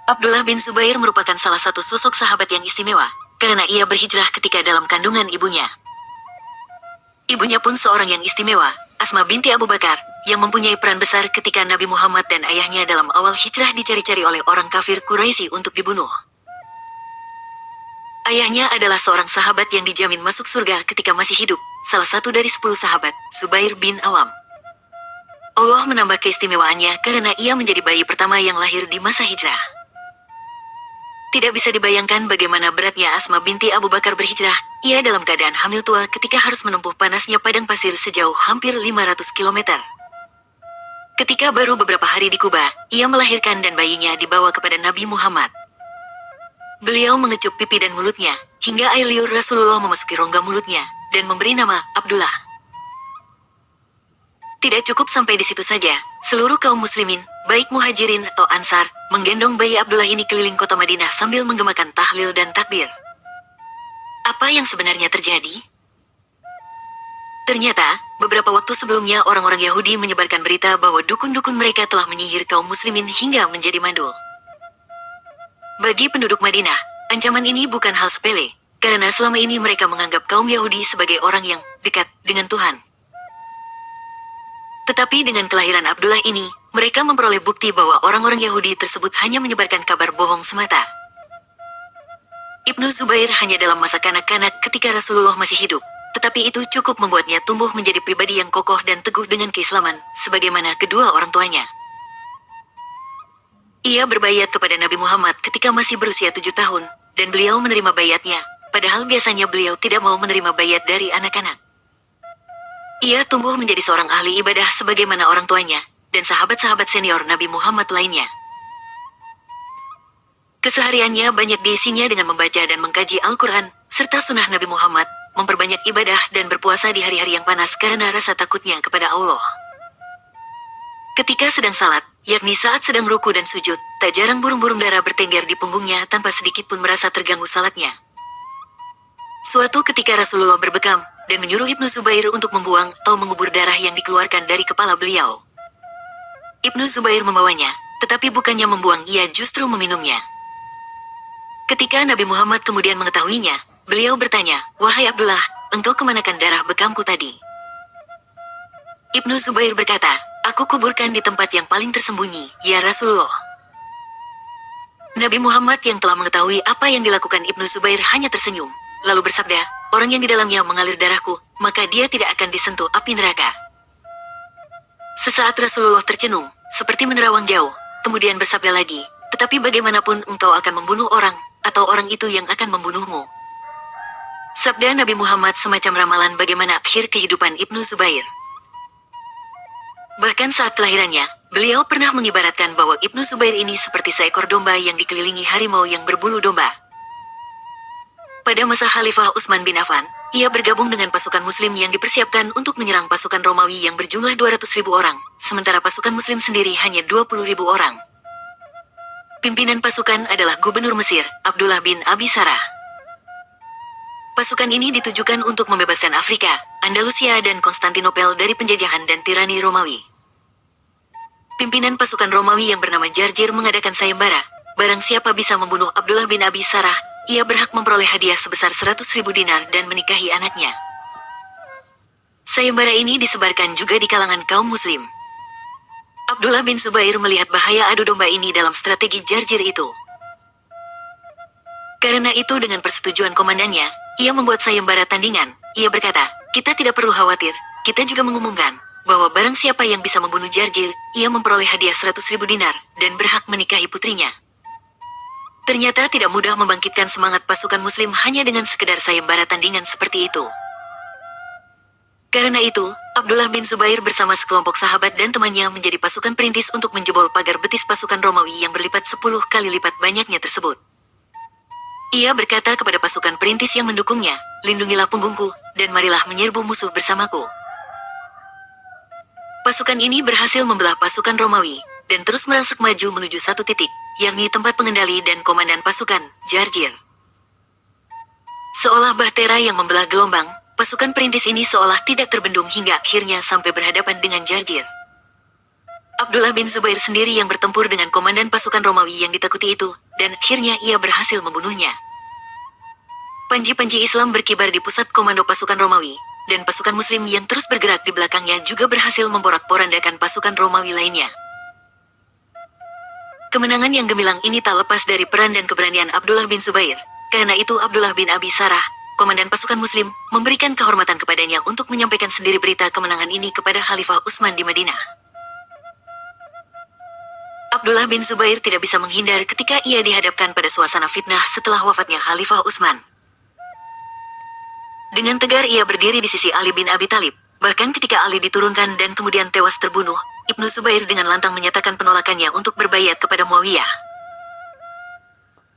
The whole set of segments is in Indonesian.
Abdullah bin Zubair merupakan salah satu sosok sahabat yang istimewa, karena ia berhijrah ketika dalam kandungan ibunya. Ibunya pun seorang yang istimewa, Asma binti Abu Bakar, yang mempunyai peran besar ketika Nabi Muhammad dan ayahnya dalam awal hijrah dicari-cari oleh orang kafir Quraisy untuk dibunuh. Ayahnya adalah seorang sahabat yang dijamin masuk surga ketika masih hidup, salah satu dari 10 sahabat, Zubair bin Awam. Allah menambah keistimewaannya karena ia menjadi bayi pertama yang lahir di masa hijrah. Tidak bisa dibayangkan bagaimana beratnya Asma binti Abu Bakar berhijrah. Ia dalam keadaan hamil tua ketika harus menempuh panasnya padang pasir sejauh hampir 500 km. Ketika baru beberapa hari di Kuba, ia melahirkan dan bayinya dibawa kepada Nabi Muhammad. Beliau mengecup pipi dan mulutnya, hingga air liur Rasulullah memasuki rongga mulutnya, dan memberi nama Abdullah. Tidak cukup sampai di situ saja, seluruh kaum muslimin, baik muhajirin atau ansar, menggendong bayi Abdullah ini keliling kota Madinah sambil menggemakan tahlil dan takbir. Apa yang sebenarnya terjadi? Ternyata, beberapa waktu sebelumnya orang-orang Yahudi menyebarkan berita bahwa dukun-dukun mereka telah menyihir kaum muslimin hingga menjadi mandul. Bagi penduduk Madinah, ancaman ini bukan hal sepele, karena selama ini mereka menganggap kaum Yahudi sebagai orang yang dekat dengan Tuhan. Tetapi dengan kelahiran Abdullah ini, mereka memperoleh bukti bahwa orang-orang Yahudi tersebut hanya menyebarkan kabar bohong semata. Ibnu Zubair hanya dalam masa kanak-kanak ketika Rasulullah masih hidup, tetapi itu cukup membuatnya tumbuh menjadi pribadi yang kokoh dan teguh dengan keislaman, sebagaimana kedua orang tuanya. Ia berbaiat kepada Nabi Muhammad ketika masih berusia 7 tahun, dan beliau menerima baiatnya, padahal biasanya beliau tidak mau menerima baiat dari anak-anak. Ia tumbuh menjadi seorang ahli ibadah sebagaimana orang tuanya, dan sahabat-sahabat senior Nabi Muhammad lainnya. Kesehariannya banyak diisinya dengan membaca dan mengkaji Al-Quran, serta sunnah Nabi Muhammad, memperbanyak ibadah dan berpuasa di hari-hari yang panas karena rasa takutnya kepada Allah. Ketika sedang salat, yakni saat sedang ruku dan sujud, tak jarang burung-burung dara bertengger di punggungnya tanpa sedikit pun merasa terganggu salatnya. Suatu ketika Rasulullah berbekam, dan menyuruh Ibnu Zubair untuk membuang atau mengubur darah yang dikeluarkan dari kepala beliau. Ibnu Zubair membawanya, tetapi bukannya membuang, ia justru meminumnya. Ketika Nabi Muhammad kemudian mengetahuinya, beliau bertanya, "Wahai Abdullah, engkau kemanakan darah bekamku tadi?" Ibnu Zubair berkata, "Aku kuburkan di tempat yang paling tersembunyi, ya Rasulullah." Nabi Muhammad yang telah mengetahui apa yang dilakukan Ibnu Zubair hanya tersenyum, lalu bersabda, "Orang yang di dalamnya mengalir darahku, maka dia tidak akan disentuh api neraka." Sesaat Rasulullah tercenung, seperti menerawang jauh, kemudian bersabda lagi, "Tetapi bagaimanapun engkau akan membunuh orang, atau orang itu yang akan membunuhmu." Sabda Nabi Muhammad semacam ramalan bagaimana akhir kehidupan Ibnu Zubair. Bahkan saat kelahirannya, beliau pernah mengibaratkan bahwa Ibnu Zubair ini seperti seekor domba yang dikelilingi harimau yang berbulu domba. Pada masa Khalifah Utsman bin Affan, ia bergabung dengan pasukan muslim yang dipersiapkan untuk menyerang pasukan Romawi yang berjumlah 200.000 orang, sementara pasukan muslim sendiri hanya 20.000 orang. Pimpinan pasukan adalah Gubernur Mesir, Abdullah bin Abi Sarah. Pasukan ini ditujukan untuk membebaskan Afrika, Andalusia dan Konstantinopel dari penjajahan dan tirani Romawi. Pimpinan pasukan Romawi yang bernama Jarjir mengadakan sayembara, barang siapa bisa membunuh Abdullah bin Abi Sarah, ia berhak memperoleh hadiah sebesar 100.000 dinar dan menikahi anaknya. Sayembara ini disebarkan juga di kalangan kaum muslim. Abdullah bin Zubair melihat bahaya adu domba ini dalam strategi Jarjir itu. Karena itu dengan persetujuan komandannya, ia membuat sayembara tandingan. Ia berkata, "Kita tidak perlu khawatir, kita juga mengumumkan bahwa barang siapa yang bisa membunuh Jarjir, ia memperoleh hadiah 100.000 dinar dan berhak menikahi putrinya." Ternyata tidak mudah membangkitkan semangat pasukan muslim hanya dengan sekedar sayembara tandingan seperti itu. Karena itu, Abdullah bin Zubair bersama sekelompok sahabat dan temannya menjadi pasukan perintis untuk menjebol pagar betis pasukan Romawi yang berlipat 10 kali lipat banyaknya tersebut. Ia berkata kepada pasukan perintis yang mendukungnya, "Lindungilah punggungku, dan marilah menyerbu musuh bersamaku." Pasukan ini berhasil membelah pasukan Romawi, dan terus merangsek maju menuju satu titik, yakni tempat pengendali dan komandan pasukan, Jarjir. Seolah bahtera yang membelah gelombang, pasukan perintis ini seolah tidak terbendung hingga akhirnya sampai berhadapan dengan Jarjir. Abdullah bin Zubair sendiri yang bertempur dengan komandan pasukan Romawi yang ditakuti itu, dan akhirnya ia berhasil membunuhnya. Panji-panji Islam berkibar di pusat komando pasukan Romawi, dan pasukan Muslim yang terus bergerak di belakangnya juga berhasil memporak-porandakan pasukan Romawi lainnya. Kemenangan yang gemilang ini tak lepas dari peran dan keberanian Abdullah bin Zubair. Karena itu Abdullah bin Abi Sarah, komandan pasukan Muslim, memberikan kehormatan kepadanya untuk menyampaikan sendiri berita kemenangan ini kepada Khalifah Utsman di Madinah. Abdullah bin Zubair tidak bisa menghindar ketika ia dihadapkan pada suasana fitnah setelah wafatnya Khalifah Utsman. Dengan tegar ia berdiri di sisi Ali bin Abi Thalib. Bahkan ketika Ali diturunkan dan kemudian tewas terbunuh, Ibnu Zubair dengan lantang menyatakan penolakannya untuk berbayat kepada Muawiyah.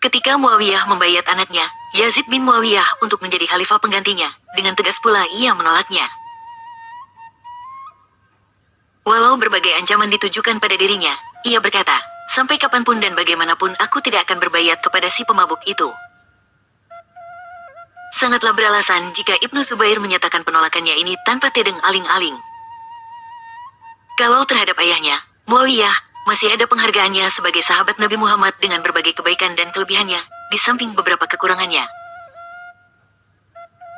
Ketika Muawiyah membayat anaknya, Yazid bin Muawiyah untuk menjadi khalifah penggantinya, dengan tegas pula ia menolaknya. Walau berbagai ancaman ditujukan pada dirinya, ia berkata, sampai kapanpun dan bagaimanapun aku tidak akan berbayat kepada si pemabuk itu. Sangatlah beralasan jika Ibnu Zubair menyatakan penolakannya ini tanpa tedeng aling-aling. Kalau terhadap ayahnya, Muawiyah, masih ada penghargaannya sebagai sahabat Nabi Muhammad dengan berbagai kebaikan dan kelebihannya, di samping beberapa kekurangannya.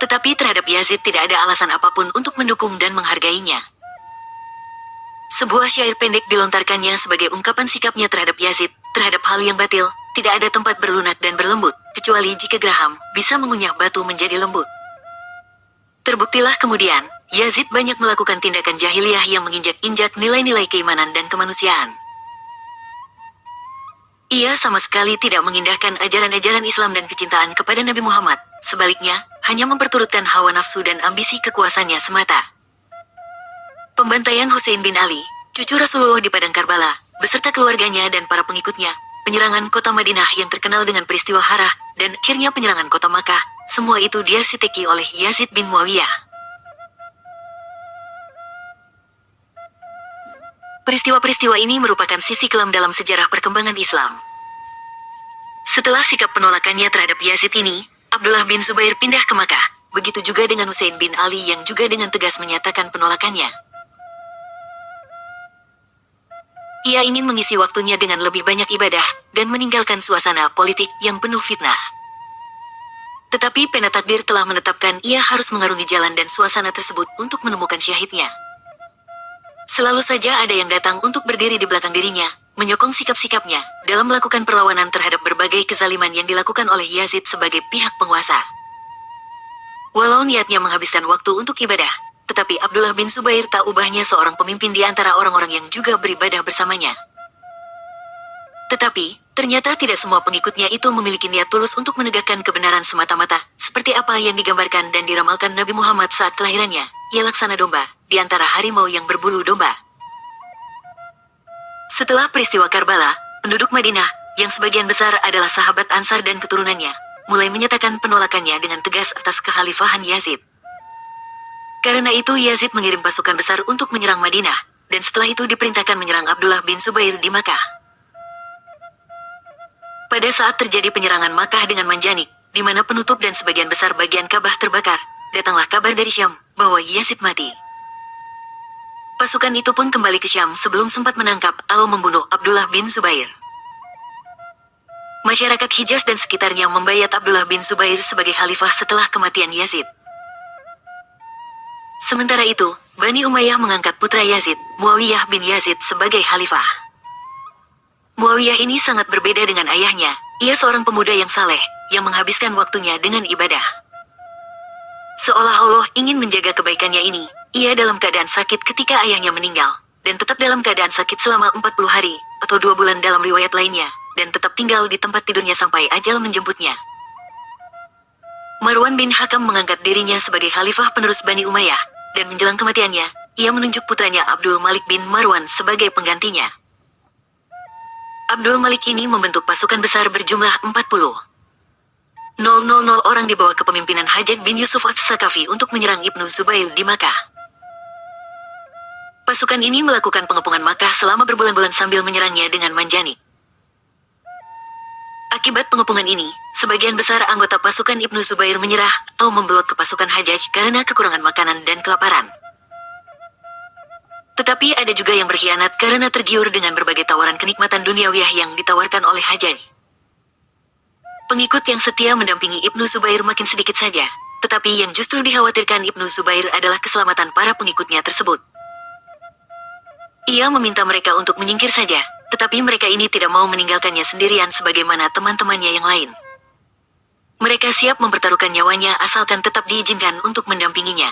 Tetapi terhadap Yazid tidak ada alasan apapun untuk mendukung dan menghargainya. Sebuah syair pendek dilontarkannya sebagai ungkapan sikapnya terhadap Yazid, terhadap hal yang batil, tidak ada tempat berlunak dan berlembut, kecuali jika geraham bisa mengunyah batu menjadi lembut. Terbuktilah kemudian, Yazid banyak melakukan tindakan jahiliyah yang menginjak-injak nilai-nilai keimanan dan kemanusiaan. Ia sama sekali tidak mengindahkan ajaran-ajaran Islam dan kecintaan kepada Nabi Muhammad, sebaliknya, hanya memperturutkan hawa nafsu dan ambisi kekuasaannya semata. Pembantaian Hussein bin Ali, cucu Rasulullah di Padang Karbala, beserta keluarganya dan para pengikutnya, penyerangan kota Madinah yang terkenal dengan peristiwa Harah, dan akhirnya penyerangan kota Makkah, semua itu diarsiteki oleh Yazid bin Muawiyah. Peristiwa-peristiwa ini merupakan sisi kelam dalam sejarah perkembangan Islam. Setelah sikap penolakannya terhadap Yazid ini, Abdullah bin Zubair pindah ke Makkah, begitu juga dengan Hussein bin Ali yang juga dengan tegas menyatakan penolakannya. Ia ingin mengisi waktunya dengan lebih banyak ibadah, dan meninggalkan suasana politik yang penuh fitnah. Tetapi pena takdir telah menetapkan ia harus mengarungi jalan dan suasana tersebut untuk menemukan syahidnya. Selalu saja ada yang datang untuk berdiri di belakang dirinya, menyokong sikap-sikapnya, dalam melakukan perlawanan terhadap berbagai kezaliman yang dilakukan oleh Yazid sebagai pihak penguasa. Walau niatnya menghabiskan waktu untuk ibadah, tetapi Abdullah bin Zubair tak ubahnya seorang pemimpin di antara orang-orang yang juga beribadah bersamanya. Tetapi, ternyata tidak semua pengikutnya itu memiliki niat tulus untuk menegakkan kebenaran semata-mata, seperti apa yang digambarkan dan diramalkan Nabi Muhammad saat kelahirannya, ia laksana domba, di antara harimau yang berbulu domba. Setelah peristiwa Karbala, penduduk Madinah, yang sebagian besar adalah sahabat Ansar dan keturunannya, mulai menyatakan penolakannya dengan tegas atas kekhalifahan Yazid. Karena itu Yazid mengirim pasukan besar untuk menyerang Madinah, dan setelah itu diperintahkan menyerang Abdullah bin Zubair di Makkah. Pada saat terjadi penyerangan Makkah dengan Manjanik, di mana penutup dan sebagian besar bagian Ka'bah terbakar, datanglah kabar dari Syam, bahwa Yazid mati. Pasukan itu pun kembali ke Syam sebelum sempat menangkap atau membunuh Abdullah bin Zubair. Masyarakat Hijaz dan sekitarnya membayat Abdullah bin Zubair sebagai khalifah setelah kematian Yazid. Sementara itu, Bani Umayyah mengangkat putra Yazid, Muawiyah bin Yazid sebagai khalifah. Muawiyah ini sangat berbeda dengan ayahnya, ia seorang pemuda yang saleh, yang menghabiskan waktunya dengan ibadah. Seolah Allah ingin menjaga kebaikannya ini, ia dalam keadaan sakit ketika ayahnya meninggal, dan tetap dalam keadaan sakit selama 40 hari, atau 2 bulan dalam riwayat lainnya, dan tetap tinggal di tempat tidurnya sampai ajal menjemputnya. Marwan bin Hakam mengangkat dirinya sebagai khalifah penerus Bani Umayyah, dan menjelang kematiannya, ia menunjuk putranya Abdul Malik bin Marwan sebagai penggantinya. Abdul Malik ini membentuk pasukan besar berjumlah 40,000 orang di bawah kepemimpinan Hajjaj bin Yusuf Ats-Saqafi untuk menyerang Ibnu Zubair di Makkah. Pasukan ini melakukan pengepungan Makkah selama berbulan-bulan sambil menyerangnya dengan manjanik. Akibat pengepungan ini, sebagian besar anggota pasukan Ibnu Zubair menyerah atau membelot ke pasukan Hajjaj karena kekurangan makanan dan kelaparan. Tetapi ada juga yang berkhianat karena tergiur dengan berbagai tawaran kenikmatan duniawiah yang ditawarkan oleh Hajjaj. Pengikut yang setia mendampingi Ibnu Zubair makin sedikit saja, tetapi yang justru dikhawatirkan Ibnu Zubair adalah keselamatan para pengikutnya tersebut. Ia meminta mereka untuk menyingkir saja, tetapi mereka ini tidak mau meninggalkannya sendirian sebagaimana teman-temannya yang lain. Mereka siap mempertaruhkan nyawanya asalkan tetap diizinkan untuk mendampinginya.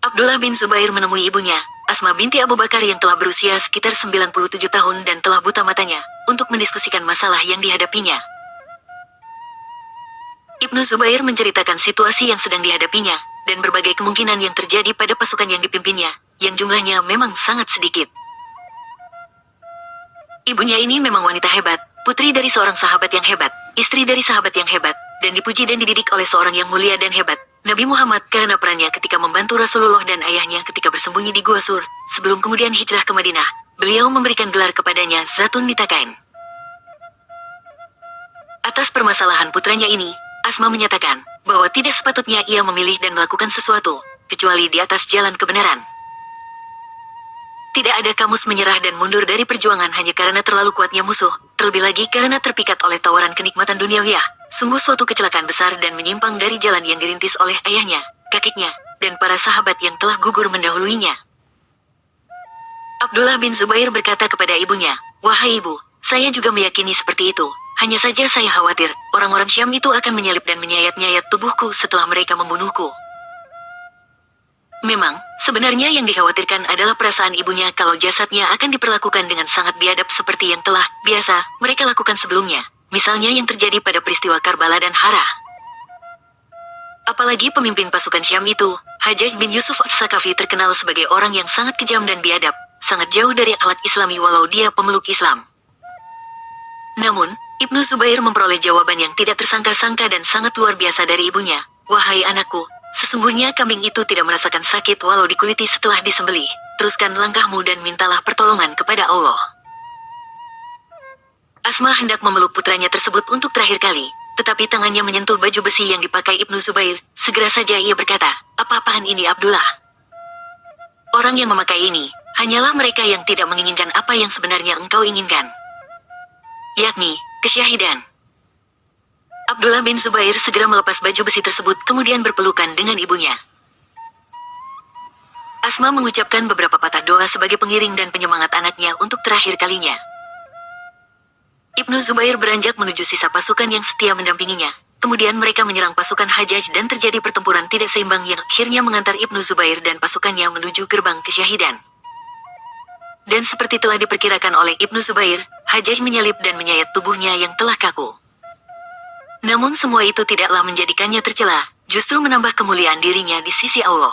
Abdullah bin Zubair menemui ibunya, Asma binti Abu Bakar yang telah berusia sekitar 97 tahun dan telah buta matanya, untuk mendiskusikan masalah yang dihadapinya. Ibnu Zubair menceritakan situasi yang sedang dihadapinya, dan berbagai kemungkinan yang terjadi pada pasukan yang dipimpinnya, yang jumlahnya memang sangat sedikit. Ibunya ini memang wanita hebat, putri dari seorang sahabat yang hebat, istri dari sahabat yang hebat, dan dipuji dan dididik oleh seorang yang mulia dan hebat, Nabi Muhammad, karena perannya ketika membantu Rasulullah dan ayahnya ketika bersembunyi di Gua Sur, sebelum kemudian hijrah ke Madinah. Beliau memberikan gelar kepadanya Zatun Nitaqain. Atas permasalahan putranya ini, Asma menyatakan bahwa tidak sepatutnya ia memilih dan melakukan sesuatu, kecuali di atas jalan kebenaran. Tidak ada kamus menyerah dan mundur dari perjuangan hanya karena terlalu kuatnya musuh, terlebih lagi karena terpikat oleh tawaran kenikmatan duniawiah. Sungguh suatu kecelakaan besar dan menyimpang dari jalan yang dirintis oleh ayahnya, kakeknya, dan para sahabat yang telah gugur mendahuluinya. Abdullah bin Zubair berkata kepada ibunya, "Wahai ibu, saya juga meyakini seperti itu. Hanya saja saya khawatir, orang-orang Syam itu akan menyalip dan menyayat-nyayat tubuhku setelah mereka membunuhku." Memang, sebenarnya yang dikhawatirkan adalah perasaan ibunya kalau jasadnya akan diperlakukan dengan sangat biadab seperti yang telah biasa mereka lakukan sebelumnya. Misalnya yang terjadi pada peristiwa Karbala dan Hara. Apalagi pemimpin pasukan Syam itu, Hajjaj bin Yusuf As-Sakafi terkenal sebagai orang yang sangat kejam dan biadab, sangat jauh dari akhlak Islami walau dia pemeluk Islam. Namun, Ibnu Zubair memperoleh jawaban yang tidak tersangka-sangka dan sangat luar biasa dari ibunya. "Wahai anakku, sesungguhnya kambing itu tidak merasakan sakit walau dikuliti setelah disembelih. Teruskan langkahmu dan mintalah pertolongan kepada Allah." Asma hendak memeluk putranya tersebut untuk terakhir kali, tetapi tangannya menyentuh baju besi yang dipakai Ibnu Zubair. Segera saja ia berkata, "Apa-apaan ini Abdullah? Orang yang memakai ini, hanyalah mereka yang tidak menginginkan apa yang sebenarnya engkau inginkan, yakni kesyahidan." Abdullah bin Zubair segera melepas baju besi tersebut kemudian berpelukan dengan ibunya. Asma mengucapkan beberapa patah doa sebagai pengiring dan penyemangat anaknya untuk terakhir kalinya. Ibnu Zubair beranjak menuju sisa pasukan yang setia mendampinginya. Kemudian mereka menyerang pasukan Hajjaj dan terjadi pertempuran tidak seimbang yang akhirnya mengantar Ibnu Zubair dan pasukannya menuju gerbang kesyahidan. Dan seperti telah diperkirakan oleh Ibnu Zubair, Hajjaj menyalip dan menyayat tubuhnya yang telah kaku. Namun semua itu tidaklah menjadikannya tercela, justru menambah kemuliaan dirinya di sisi Allah.